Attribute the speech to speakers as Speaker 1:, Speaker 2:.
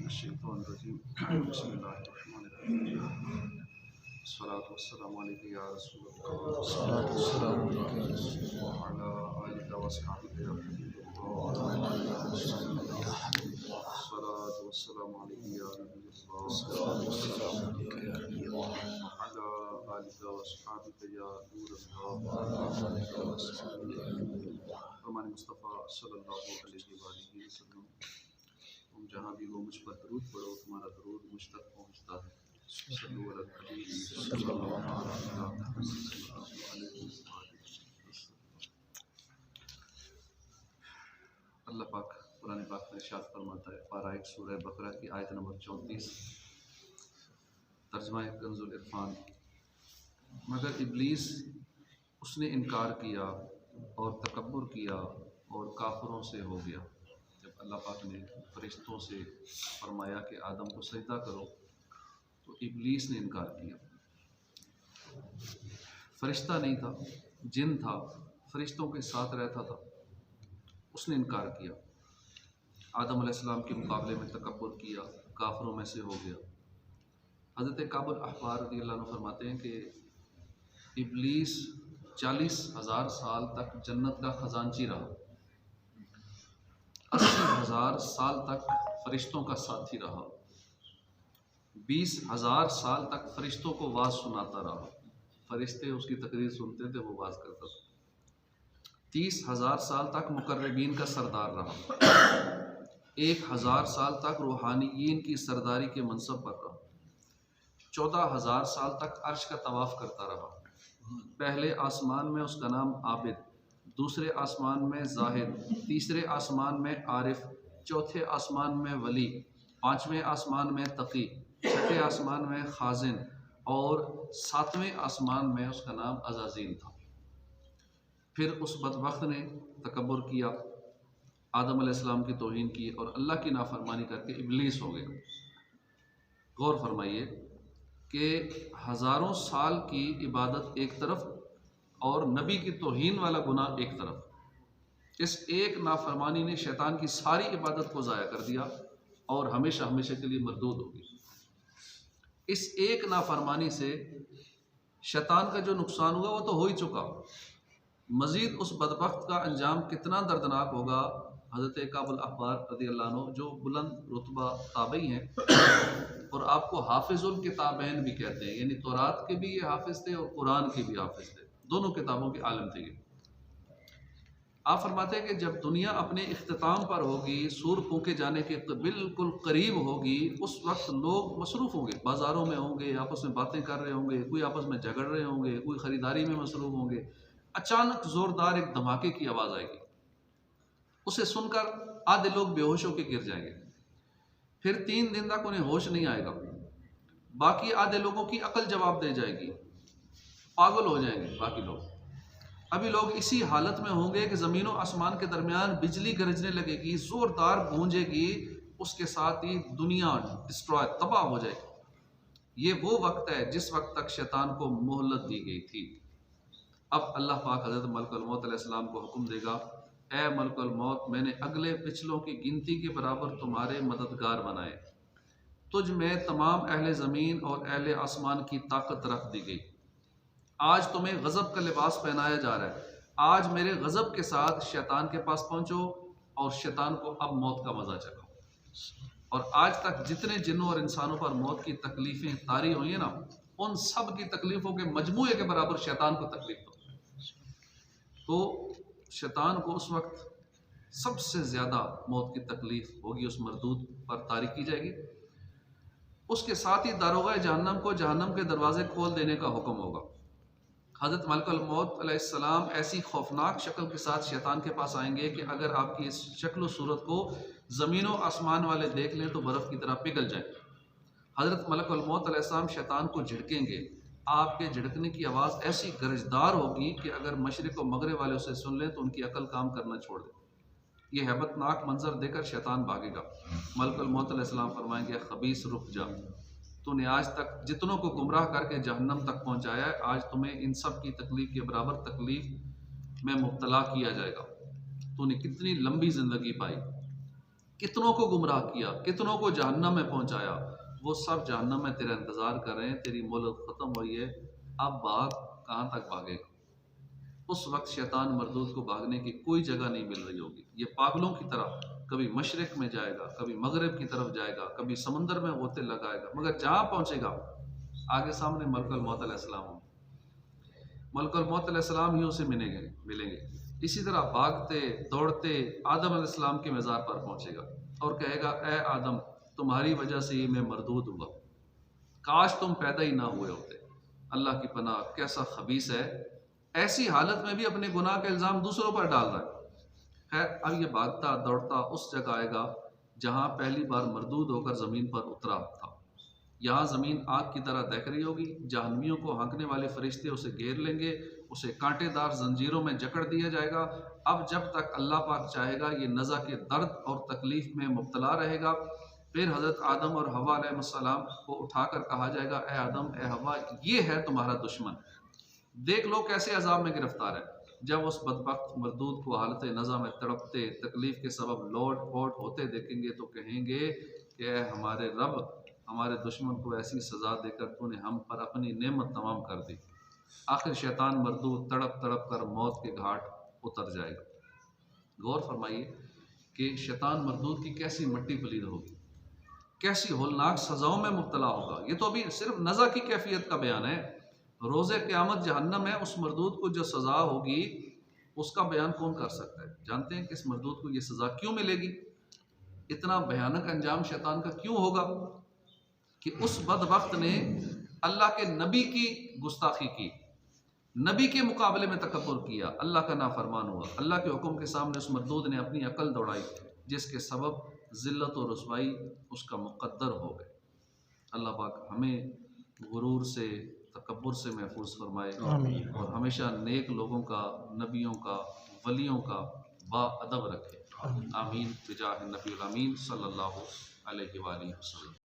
Speaker 1: मिनश्शैतानिर्रजीम बिस्मिल्लाहिर्रहमानिर्रहीम अस्सलातु वस्सलामु अलैका या रसूलल्लाह व अला आलिका व अस्हाबिका या हबीबल्लाह अस्सलातु वस्सलामु अलैका या नबियल्लाह व अला आलिका व अस्हाबिका या नूरल्लाह फरमान मुस्तफ़ा सल्लल्लाहु अलैहि वसल्लम, तुम जहाँ भी हो मुझ पर दरूद पढ़ो, तुम्हारा दरूद मुझ तक पहुँचता है। अल्लाह पाक कुरान पाक में इरशाद फरमाता है, पारा 1 सूरह बकरा की आयत नंबर 34, तर्जुमा कंजुल इरफान। मगर इब्लीस उसने इनकार किया और तकब्बुर किया और काफिरों से हो गया। जब अल्लाह पाक ने फरिश्तों से फरमाया कि आदम को सजदा करो तो इब्लीस ने इनकार किया। फरिश्ता नहीं था, जिन था, फरिश्तों के साथ रहता था, उसने इनकार किया। आदम अलैहिस्सलाम के मुकाबले में तकब्बुर किया, काफिरों में से हो गया। हज़रत काबुल अहबार रज़ियल्लाहु अन्हु फरमाते हैं कि इब्लीस 40,000 साल तक जन्नत का खजानची रहा, 80,000 साल तक फरिश्तों का साथी रहा, 20,000 साल तक फरिश्तों को वाज सुनाता रहा। फरिश्ते उसकी तकरीर सुनते थे, वो वाज करता था। 30,000 साल तक मुकर्रबीन का सरदार रहा, 1,000 साल तक रूहानियीन की सरदारी के मनसब पर रहा, 14,000 साल तक अर्श का तवाफ़ करता रहा। पहले आसमान में उसका नाम आबिद, दूसरे आसमान में जाहिद, तीसरे आसमान में आरिफ, चौथे आसमान में वली, पाँचवें आसमान में तकी, छठे आसमान में खाजिन और 7वें आसमान में उसका नाम अज़ाज़ील था। फिर उस बदबख्त ने तकब्बुर किया, आदम अलैहिस्सलाम की तौहीन की और अल्लाह की नाफरमानी करके इब्लीस हो गया। गौर फरमाइए कि हज़ारों साल की इबादत एक तरफ और नबी की तौहीन वाला गुनाह एक तरफ। इस एक नाफरमानी ने शैतान की सारी इबादत को ज़ाया कर दिया और हमेशा हमेशा के लिए मरदूद होगी। इस एक नाफरमानी से शैतान का जो नुकसान हुआ वो तो हो ही चुका, मज़ीद उस बदबख्त का अंजाम कितना दर्दनाक होगा। हज़रत काबुल अहबार रज़ियल्लाहु अन्हु जो बुलंद रुतबा ताबई हैं और आपको हाफिजुल किताबैन भी कहते हैं, यानी तौरात के भी ये हाफिज थे और कुरान के भी हाफिज थे, दोनों किताबों के आलिम थे। आप फरमाते हैं कि जब दुनिया अपने इख्तिताम पर होगी, सूर फूके जाने के बिल्कुल करीब होगी, उस वक्त लोग मसरूफ़ होंगे, बाज़ारों में होंगे, आपस में बातें कर रहे होंगे, कोई आपस में झगड़ रहे होंगे, कोई ख़रीदारी में मसरूफ़ होंगे। अचानक ज़ोरदार एक धमाके की आवाज़ आएगी, उसे सुनकर आधे लोग बेहोश होकर गिर जाएंगे। फिर 3 दिन तक उन्हें होश नहीं आएगा, बाकी आधे लोगों की अकल जवाब दे जाएगी, पागल हो जाएंगे बाकी लोग। अभी लोग इसी हालत में होंगे कि ज़मीन और आसमान के दरमियान बिजली गरजने लगेगी, ज़ोरदार गूंजेगी, उसके साथ ही दुनिया डिस्ट्रॉय तबाह हो जाएगी। ये वो वक्त है जिस वक्त तक शैतान को मोहलत दी गई थी। अब अल्लाह पाक हज़रत मलकुल मौत अलैहिस्सलाम को हुक्म देगा, ए मलकुल मौत, मैंने अगले पिछलों की गिनती के बराबर तुम्हारे मददगार बनाए, तुझ में तमाम अहले ज़मीन और अहले आसमान की ताकत रख दी गई। आज तुम्हें गज़ब का लिबास पहनाया जा रहा है, आज मेरे गज़ब के साथ शैतान के पास पहुंचो और शैतान को अब मौत का मज़ा चखाओ। और आज तक जितने जिन्नों और इंसानों पर मौत की तकलीफ़ें तारी हुई हैं ना, उन सब की तकलीफ़ों के मजमूए के बराबर शैतान को तकलीफ दो। तो शैतान को उस वक्त सबसे ज़्यादा मौत की तकलीफ़ होगी, उस मरदूद पर तारी की जाएगी। उसके साथ ही दारोगा जहन्नम को जहन्नम के दरवाजे खोल देने का हुक्म होगा। हज़रत मलकुल मौत अलैहिस्सलाम ऐसी खौफनाक शक्ल के साथ शैतान के पास आएंगे कि अगर आपकी इस शक्ल सूरत को ज़मीन व आसमान वाले देख लें तो बर्फ़ की तरह पिघल जाए। हज़रत मलकुल मौत अलैहिस्सलाम शैतान को झिड़केंगे, आपके झिड़कने की आवाज़ ऐसी गरजदार होगी कि अगर मशरिक़ व मगरिब वाले उसे सुन लें तो उनकी अकल काम करना छोड़ दें। ये हैबतनाक मंजर देकर शैतान भागेगा। मलकुल मौत अलैहिस्सलाम फरमाएंगे, खबीस रुक जा, तूने आज तक जितनों को गुमराह करके जहन्नम तक पहुंचाया है, आज तुम्हें इन सब की तकलीफ के बराबर तकलीफ में मुब्तला किया जाएगा। तूने कितनी लंबी ज़िंदगी पाई। कितनों को गुमराह किया, कितनों को जहन्नम में पहुंचाया। वो सब जहन्नम में तेरा इंतज़ार कर रहे हैं, तेरी मोहलत ख़त्म हुई है, अब भाग, कहाँ तक भागेगा। उस वक्त शैतान मरदूद को भागने की कोई जगह नहीं मिल रही होगी। ये पागलों की तरह कभी मशरिक में जाएगा, कभी मगरिब की तरफ जाएगा, कभी समंदर में गोते लगाएगा, मगर जहाँ पहुँचेगा आगे सामने मलकुल मौत अलैहिस्सलाम होंगे। मलकुल मौत अलैहिस्सलाम ही उसे मिलेंगे। इसी तरह भागते दौड़ते आदम अलैहिस्सलाम के मज़ार पर पहुँचेगा और कहेगा, ए आदम, तुम्हारी वजह से ही मैं मरदूद हुआ, काश तुम पैदा ही ना हुए होते। अल्लाह की पनाह, कैसा खबीस है, ऐसी हालत में भी अपने गुनाह का इल्ज़ाम दूसरों पर डाल रहा है। खैर, अब ये भागता दौड़ता उस जगह आएगा जहाँ पहली बार मरदूद होकर ज़मीन पर उतरा था। यहाँ ज़मीन आग की तरह दहक रही होगी, जहन्नमियों को हाँकने वाले फरिश्ते उसे घेर लेंगे, उसे कांटेदार जंजीरों में जकड़ दिया जाएगा। अब जब तक अल्लाह पाक चाहेगा ये नज़ा के दर्द और तकलीफ़ में मुब्तला रहेगा। फिर हज़रत आदम और हव्वा अलैहिस्सलाम को उठाकर कहा जाएगा, ए आदम, ए हव्वा, ये है तुम्हारा दुश्मन, देख लो कैसे अजाब में गिरफ्तार है। जब उस बदबख्त मरदूद को हालत नज़ा में तड़पते तकलीफ़ के सबब लोट पोट होते देखेंगे तो कहेंगे कि हमारे रब, हमारे दुश्मन को ऐसी सज़ा देकर तूने हम पर अपनी नेमत तमाम कर दी। आखिर शैतान मरदूद तड़प तड़प कर मौत के घाट उतर जाएगा। गौर फरमाइए कि शैतान मरदूद की कैसी मट्टी पलीद होगी, कैसी होलनाक सज़ाओं में मुब्तला होगा। ये तो अभी सिर्फ नज़ा की कैफियत का बयान है। रोज़े क़यामत जहन्नम है, उस मरदूद को जो सज़ा होगी उसका बयान कौन कर सकता है। जानते हैं कि इस मरदूद को ये सज़ा क्यों मिलेगी, इतना भयानक अंजाम शैतान का क्यों होगा कि उस बदबख्त ने अल्लाह के नबी की गुस्ताखी की, नबी के मुकाबले में तकब्बुर किया, अल्लाह का नाफरमान हुआ, अल्लाह के हुक्म के सामने उस मरदूद ने अपनी अकल दौड़ाई, जिसके सबब ज़िल्लत और रुसवाई उसका मुक़द्दर हो गए। अल्लाह पाक हमें गुरूर से, तकब्बुर से महफूज फरमाए और हमेशा नेक लोगों का, नबियों का, वलियों का बाअदब रखे। आमीन बिजाह नबील अमीन सल्लल्लाहु अलैहि वसल्लम।